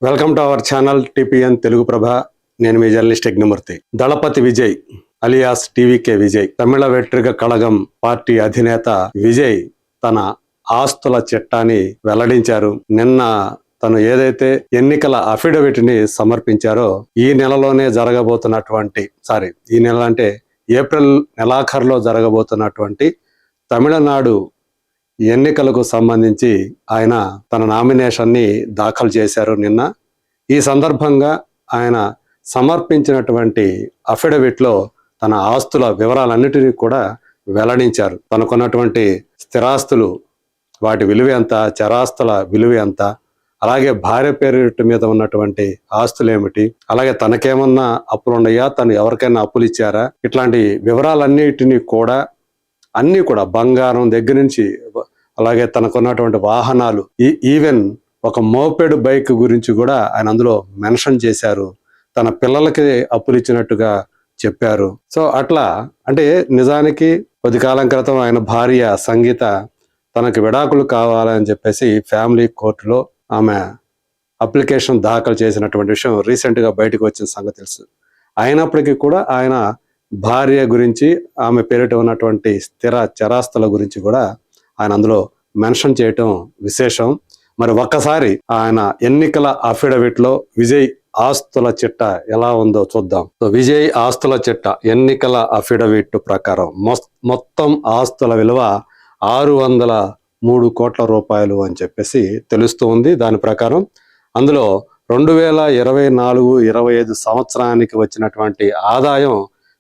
Welcome to our channel TPN Telugu Prabha. నేను మీ journalist Yagnamurthy. Thalapathy Vijay alias TVK Vijay, Tamilaga Vettri Kazhagam party అధినేత విజయ్ తన ఆస్తుల చట్టాన్ని వెల్లడించారు. నిన్న తను ఏదైతే ఎన్నికల అఫిడవిట్ ని సమర్పించారో ఈ నెలలోనే ఈ నెల అంటే ఏప్రిల్ నెలాఖరులో జరగబోతున్నటువంటి తమిళనాడు ఎన్నికలకు సంబంధించి ఆయన తన నామినేషన్ని దాఖలు చేశారు నిన్న. ఈ సందర్భంగా ఆయన సమర్పించినటువంటి అఫిడవిట్లో తన ఆస్తుల వివరాలన్నిటినీ కూడా వెల్లడించారు. తనకున్నటువంటి స్థిరాస్తులు, వాటి విలువ ఎంత, చరాస్తుల విలువ ఎంత, అలాగే భార్య పేరు మీద ఉన్నటువంటి ఆస్తులు ఏమిటి, అలాగే తనకేమన్నా అప్పులు ఉన్నాయా, తను ఎవరికైనా అప్పులు ఇచ్చారా, ఇట్లాంటి వివరాలన్నిటినీ కూడా అన్నీ కూడా బంగారం దగ్గర నుంచి అలాగే తనకున్నటువంటి వాహనాలు, ఈవెన్ ఒక మోపెడ్ బైక్ గురించి కూడా ఆయన అందులో మెన్షన్ చేశారు. తన పిల్లలకి అప్పులు ఇచ్చినట్టుగా చెప్పారు. సో అట్లా అంటే నిజానికి కొద్ది కాలం క్రితం ఆయన భార్య సంగీత తనకు విడాకులు కావాలని చెప్పేసి ఫ్యామిలీ కోర్టులో ఆమె అప్లికేషన్ దాఖలు చేసినటువంటి విషయం రీసెంట్గా బయటకు వచ్చిన సంగతి తెలుసు. అయినప్పటికీ కూడా ఆయన భార్య గురించి, ఆమె పేరిట ఉన్నటువంటి స్థిర చరాస్తుల గురించి కూడా ఆయన అందులో మెన్షన్ చేయటం విశేషం. మరి ఒక్కసారి ఆయన ఎన్నికల అఫిడవిట్ లో విజయ్ ఆస్తుల చిట్ట ఎలా ఉందో చూద్దాం. సో విజయ్ ఆస్తుల చిట్ట ఎన్నికల అఫిడవిట్ ప్రకారం మొత్తం ఆస్తుల విలువ 603 కోట్ల రూపాయలు అని చెప్పేసి తెలుస్తూ ఉంది. దాని ప్రకారం అందులో 2024-25 సంవత్సరానికి వచ్చినటువంటి ఆదాయం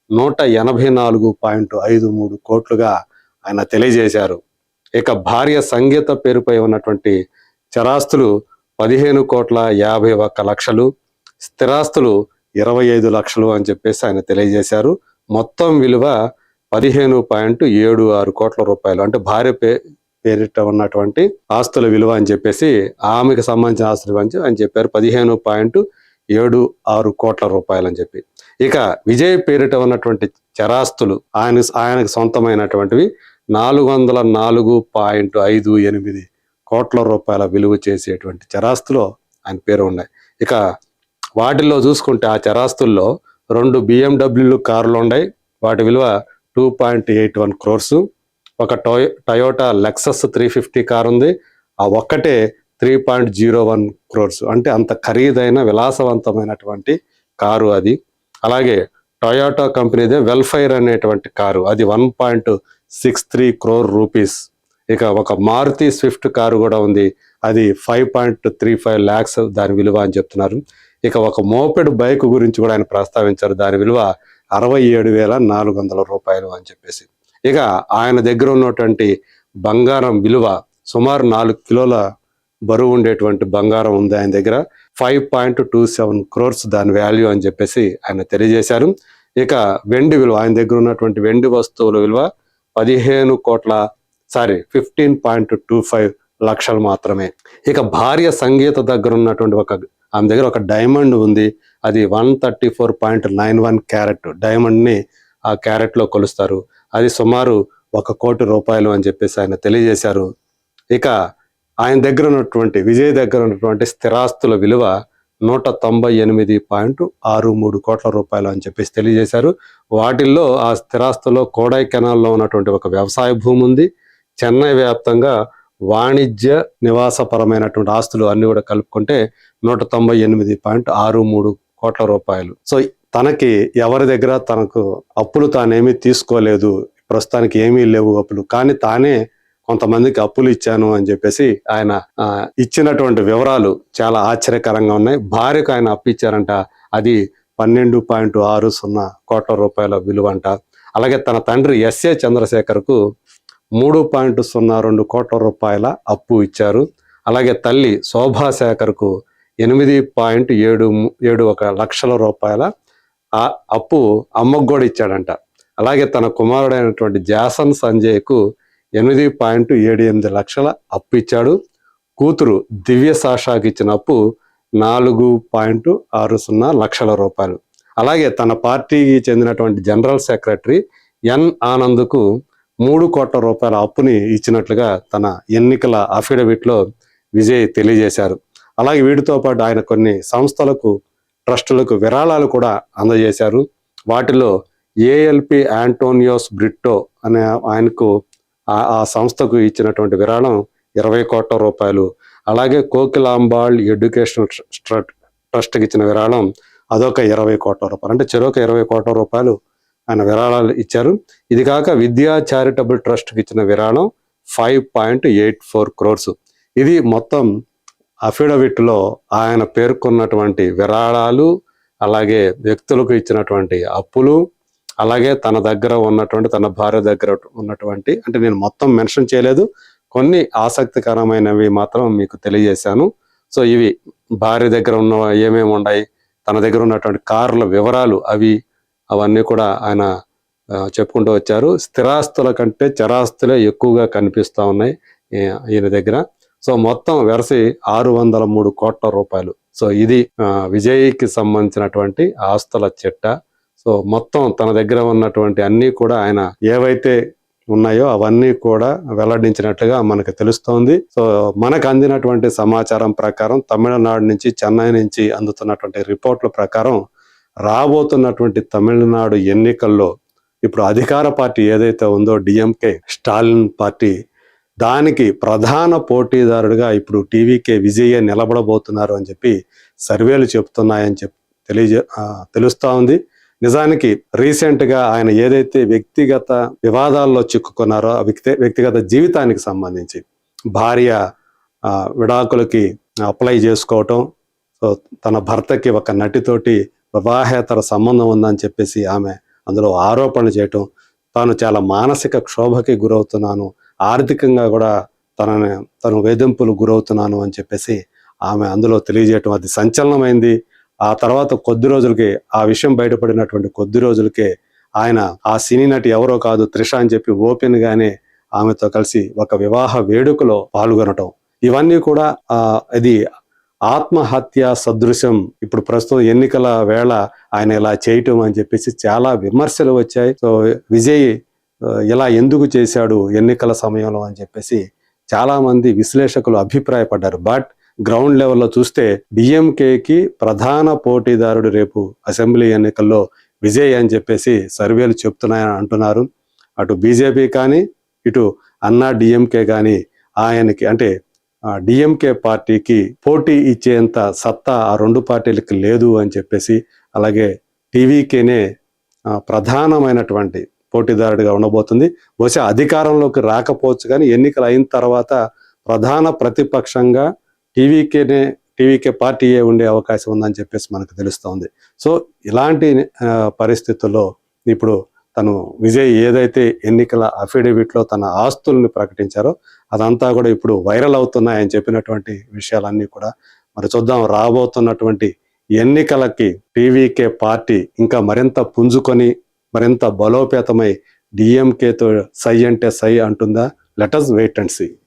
184.53 కోట్లుగా ఆయన తెలియజేశారు. ఇక భార్య సంగీత పేరుపై ఉన్నటువంటి చరాస్తులు 15.51 లక్షలు, స్థిరాస్తులు 25 లక్షలు అని చెప్పేసి ఆయన తెలియజేశారు. మొత్తం విలువ 15.76 కోట్ల రూపాయలు. అంటే భార్య పేరిట ఉన్నటువంటి ఆస్తుల విలువ అని చెప్పేసి, ఆమెకు సంబంధించిన ఆస్తుల అని చెప్పారు 15.76 కోట్ల రూపాయలు అని చెప్పి. ఇక విజయ్ పేరిట ఉన్నటువంటి చరాస్తులు ఆయనకు సొంతమైనటువంటివి 404.58 కోట్ల రూపాయల విలువ చేసేటువంటి చరాస్తులో ఆయన పేరు ఉన్నాయి. ఇక వాటిల్లో చూసుకుంటే ఆ చరాస్తుల్లో 2 BMW కార్లు ఉన్నాయి, వాటి విలువ 2.81 crores. ఒక టయోటా లెక్సస్ 350 కార్ ఉంది, ఆ ఒక్కటే 3.01 crores. అంటే అంత ఖరీదైన విలాసవంతమైనటువంటి కారు అది. అలాగే టొయోటా కంపెనీదే వెల్ఫైర్ అనేటువంటి కారు, అది 1.63 crore రూపీస్. ఇక ఒక మారుతి స్విఫ్ట్ కారు కూడా ఉంది, అది 5.35 lakhs దాని విలువ అని చెప్తున్నారు. ఇక ఒక మోపెడ్ బైక్ గురించి కూడా ఆయన ప్రస్తావించారు, దాని విలువ 67,400 రూపాయలు అని చెప్పేసి. ఇక ఆయన దగ్గర ఉన్నటువంటి బంగారం విలువ సుమారు 4 కిలోల బరువు ఉండేటువంటి బంగారం ఉంది ఆయన దగ్గర, 5.27 crores దాని వాల్యూ అని చెప్పేసి ఆయన తెలియజేశారు. ఇక వెండి విలువ, ఆయన దగ్గర ఉన్నటువంటి వెండి వస్తువుల విలువ 15.25 లక్షలు మాత్రమే. ఇక భార్య సంగీత దగ్గర ఉన్నటువంటి ఆమె దగ్గర ఒక డైమండ్ ఉంది, అది 134.91 క్యారెట్ డైమండ్ ని ఆ క్యారెట్ లో కొలుస్తారు, అది సుమారు 1 కోటి రూపాయలు అని చెప్పేసి ఆయన తెలియజేశారు. ఇక ఆయన దగ్గర ఉన్నటువంటి విజయ్ దగ్గర ఉన్నటువంటి స్థిరాస్తుల విలువ 198.63 కోట్ల రూపాయలు అని చెప్పేసి తెలియజేశారు. వాటిల్లో ఆ స్థిరాస్తుల్లో కోడై కెనాల్లో ఉన్నటువంటి ఒక వ్యవసాయ భూమి ఉంది, చెన్నై వ్యాప్తంగా వాణిజ్య నివాసపరమైనటువంటి ఆస్తులు అన్ని కూడా కలుపుకుంటే 198.63 కోట్ల రూపాయలు. సో తనకి ఎవరి దగ్గర తనకు అప్పులు తానేమీ తీసుకోలేదు, ప్రస్తుతానికి ఏమీ లేవు అప్పులు, కానీ తానే కొంతమందికి అప్పులు ఇచ్చాను అని చెప్పేసి ఆయన ఇచ్చినటువంటి వివరాలు చాలా ఆశ్చర్యకరంగా ఉన్నాయి. భార్యకు ఆయన అప్పు ఇచ్చారంట, అది 12.60 కోట్ల రూపాయల విలువ అంట. అలాగే తన తండ్రి ఎస్ఏ చంద్రశేఖర్కు 3.02 కోట్ల రూపాయల అప్పు ఇచ్చారు. అలాగే తల్లి శోభాశేఖర్కు 8.71 లక్షల రూపాయల అప్పు అమ్మకు కూడా ఇచ్చాడంట. అలాగే తన కుమారుడైనటువంటి జాసన్ సంజయ్కు 8.78 లక్షల అప్పు ఇచ్చాడు. కూతురు దివ్య సాషాకి ఇచ్చిన అప్పు 4.60 లక్షల రూపాయలు. అలాగే తన పార్టీకి చెందినటువంటి జనరల్ సెక్రటరీ ఎన్ ఆనంద్కు 3 కోట్ల రూపాయల అప్పుని ఇచ్చినట్లుగా తన ఎన్నికల అఫిడవిట్ లో విజయ్ తెలియజేశారు. అలాగే వీటితో పాటు ఆయన కొన్ని సంస్థలకు, ట్రస్టులకు విరాళాలు కూడా అందజేశారు. వాటిలో ఏఎల్పి ఆంటోనియోస్ బ్రిట్టో అనే ఆయనకు ఆ సంస్థకు ఇచ్చినటువంటి విరాళం 20 కోట్ల రూపాయలు. అలాగే కోకిలాంబాళ్ ఎడ్యుకేషనల్ ట్రస్ట్కి ఇచ్చిన విరాళం అదొక 20 కోట్ల రూపాయలు. అంటే చెరొక 20 కోట్ల రూపాయలు ఆయన విరాళాలు ఇచ్చారు. ఇది కాక విద్యా చారిటబుల్ ట్రస్ట్కి ఇచ్చిన విరాళం 5.84 crores. ఇది మొత్తం అఫిడవిట్లో ఆయన పేర్కొన్నటువంటి విరాళాలు, అలాగే వ్యక్తులకు ఇచ్చినటువంటి అప్పులు, అలాగే తన దగ్గర ఉన్నటువంటి, తన భార్య దగ్గర ఉన్నటువంటి, అంటే నేను మొత్తం మెన్షన్ చేయలేదు, కొన్ని ఆసక్తికరమైనవి మాత్రం మీకు తెలియజేశాను. సో ఇవి భార్య దగ్గర ఉన్న ఏమేమి ఉన్నాయి, తన దగ్గర ఉన్నటువంటి కార్ల వివరాలు అవన్నీ కూడా ఆయన చెప్పుకుంటూ వచ్చారు. స్థిరాస్తుల కంటే చరాస్తులే ఎక్కువగా కనిపిస్తూ ఉన్నాయి ఈయన దగ్గర. సో మొత్తం వెరసి 603 కోట్ల రూపాయలు. సో ఇది విజయ్కి సంబంధించినటువంటి ఆస్తుల చిట్ట. సో మొత్తం తన దగ్గర ఉన్నటువంటి అన్నీ కూడా ఆయన ఏవైతే ఉన్నాయో అవన్నీ కూడా వెల్లడించినట్లుగా మనకు తెలుస్తోంది. సో మనకు అందినటువంటి సమాచారం ప్రకారం, తమిళనాడు నుంచి, చెన్నై నుంచి అందుతున్నటువంటి రిపోర్ట్ల ప్రకారం రాబోతున్నటువంటి తమిళనాడు ఎన్నికల్లో ఇప్పుడు అధికార పార్టీ ఏదైతే ఉందో డిఎంకే, స్టాలిన్ పార్టీ, దానికి ప్రధాన పోటీదారుడిగా ఇప్పుడు టీవీకే విజయ్ నిలబడబోతున్నారు అని చెప్పి సర్వేలు చెప్తున్నాయని తెలుస్తా ఉంది. నిజానికి రీసెంట్ గా ఆయన ఏదైతే వ్యక్తిగత వివాదాల్లో చిక్కుకున్నారో, ఆ వ్యక్తిగత జీవితానికి సంబంధించి భార్య విడాకులకి అప్లై చేసుకోవటం, సో తన భర్తకి ఒక నటితోటి వివాహేతర సంబంధం ఉందని చెప్పేసి ఆమె అందులో ఆరోపణలు చేయటం, తాను చాలా మానసిక క్షోభకి గురవుతున్నాను, ఆర్థికంగా కూడా తను వేధింపులు గురవుతున్నాను అని చెప్పేసి ఆమె అందులో తెలియజేయటం, అది సంచలనమైంది. ఆ తర్వాత కొద్ది రోజులకి, ఆ విషయం బయటపడినటువంటి కొద్ది రోజులకే ఆయన ఆ సినీ నటి ఎవరో కాదు త్రిష అని చెప్పి ఓపెన్ గానే ఆమెతో కలిసి ఒక వివాహ వేడుకలో పాల్గొనటం, ఇవన్నీ కూడా ఇది ఆత్మహత్య సదృశ్యం. ఇప్పుడు ప్రస్తుతం ఎన్నికల వేళ ఆయన ఇలా చేయటం అని చెప్పేసి చాలా విమర్శలు వచ్చాయి. సో విజయ్ ఇలా ఎందుకు చేశాడు ఎన్నికల సమయంలో అని చెప్పేసి చాలా మంది విశ్లేషకులు అభిప్రాయపడ్డారు. బట్ గ్రౌండ్ లెవెల్లో చూస్తే డిఎంకేకి ప్రధాన పోటీదారుడు రేపు అసెంబ్లీ ఎన్నికల్లో విజయ్ అని చెప్పేసి సర్వేలు చెప్తున్నాయని అంటున్నారు. అటు బీజేపీ కానీ, ఇటు అన్నా డిఎంకే కానీ ఆయనకి, అంటే డిఎంకే పార్టీకి పోటీ ఇచ్చేంత సత్తా ఆ రెండు పార్టీలకి లేదు అని చెప్పేసి, అలాగే టీవీకేనే ప్రధానమైనటువంటి పోటీదారుడిగా ఉండబోతుంది. బహుశా అధికారంలోకి రాకపోవచ్చు కానీ ఎన్నికలు అయిన తర్వాత ప్రధాన ప్రతిపక్షంగా టీవీకే పార్టీయే ఉండే అవకాశం ఉందని చెప్పేసి మనకు తెలుస్తోంది. సో ఇలాంటి పరిస్థితుల్లో ఇప్పుడు తను విజయ్ ఏదైతే ఎన్నికల అఫిడవిట్లో తన ఆస్తుల్ని ప్రకటించారో అదంతా కూడా ఇప్పుడు వైరల్ అవుతున్నాయని చెప్పినటువంటి విషయాలన్నీ కూడా మరి చూద్దాం. రాబోతున్నటువంటి ఎన్నికలకి టీవీకే పార్టీ ఇంకా మరింత పుంజుకొని, మరింత బలోపేతమై డిఎంకేతో సై అంటే సై అంటుందా? Let us wait and see.